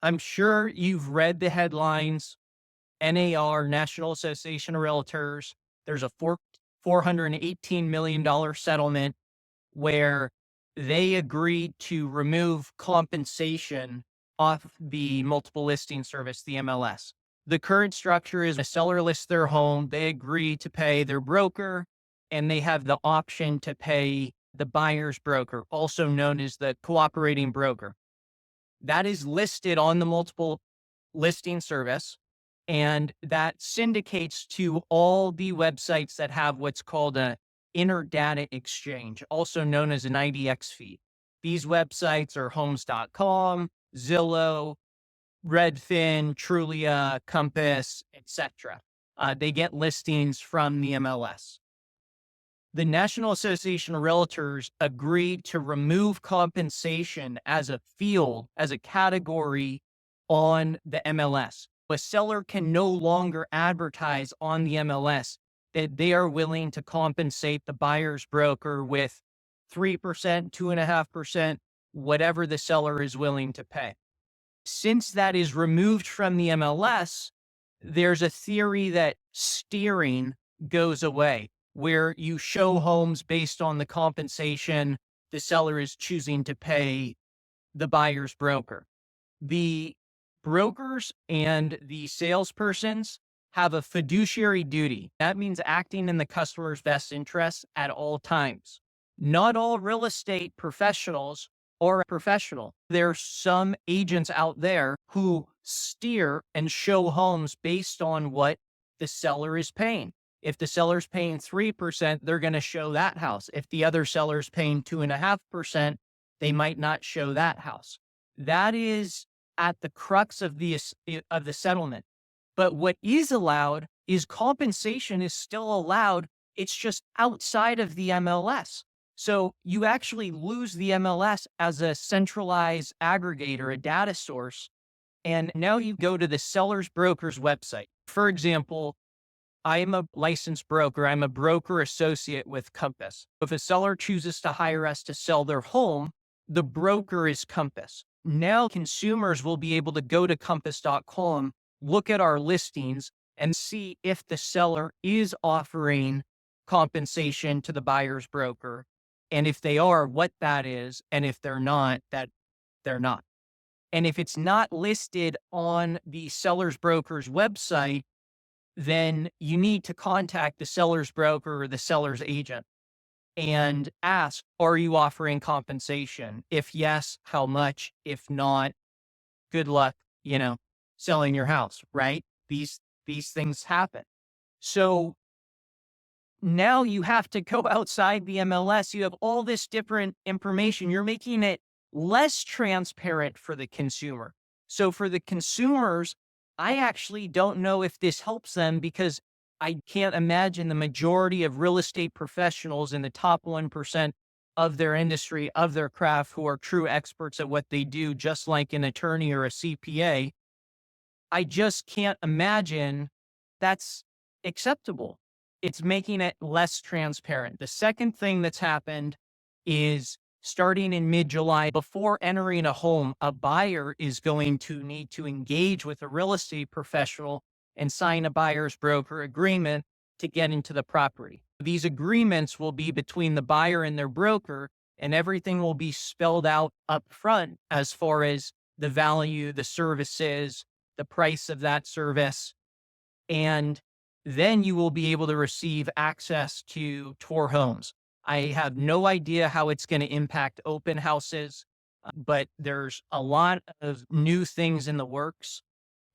I'm sure you've read the headlines. NAR, National Association of Realtors, there's a $418 million settlement where they agreed to remove compensation off the multiple listing service, the MLS. The current structure is a seller lists their home, they agree to pay their broker, and they have the option to pay the buyer's broker, also known as the cooperating broker. That is listed on the multiple listing service, and that syndicates to all the websites that have what's called a inter data exchange, also known as an IDX feed. These websites are homes.com, Zillow, Redfin, Trulia, Compass, etc. They get listings from the MLS. The National Association of Realtors agreed to remove compensation as a field, as a category on the MLS. A seller can no longer advertise on the MLS that they are willing to compensate the buyer's broker with 3%, 2.5%, whatever the seller is willing to pay. Since that is removed from the MLS, there's a theory that steering goes away, where you show homes based on the compensation the seller is choosing to pay the buyer's broker. The brokers and the salespersons have a fiduciary duty. That means acting in the customer's best interests at all times. Not all real estate professionals are professional. There's some agents out there who steer and show homes based on what the seller is paying. If the seller's paying 3%, they're going to show that house. If the other seller's paying 2.5%, they might not show that house. That is at the crux of the settlement. But what is allowed is compensation is still allowed. It's just outside of the MLS. So you actually lose the MLS as a centralized aggregator, a data source. And now you go to the seller's broker's website. For example, I am a licensed broker. I'm a broker associate with Compass. If a seller chooses to hire us to sell their home, the broker is Compass. Now consumers will be able to go to compass.com, look at our listings, and see if the seller is offering compensation to the buyer's broker. And if they are, what that is. And if they're not, that they're not. And if it's not listed on the seller's broker's website, then you need to contact the seller's broker or the seller's agent and ask, are you offering compensation? If yes, how much? If not, good luck, selling your house, right? These things happen. So now you have to go outside the MLS. You have all this different information. You're making it less transparent for the consumer. So for the consumers, I actually don't know if this helps them, because I can't imagine the majority of real estate professionals in the top 1% of their industry, of their craft, who are true experts at what they do, just like an attorney or a CPA. I just can't imagine that's acceptable. It's making it less transparent. The second thing that's happened is, starting in mid-July, before entering a home, a buyer is going to need to engage with a real estate professional and sign a buyer's broker agreement to get into the property. These agreements will be between the buyer and their broker, and everything will be spelled out up front as far as the value, the services, the price of that service. And then you will be able to receive access to tour homes. I have no idea how it's going to impact open houses, but there's a lot of new things in the works.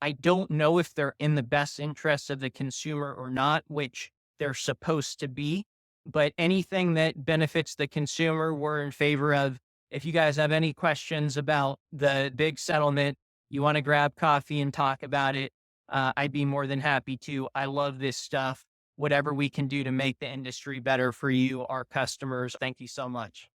I don't know if they're in the best interest of the consumer or not, which they're supposed to be, but anything that benefits the consumer, we're in favor of. If you guys have any questions about the big settlement, you want to grab coffee and talk about it, I'd be more than happy to. I love this stuff. Whatever we can do to make the industry better for you, our customers. Thank you so much.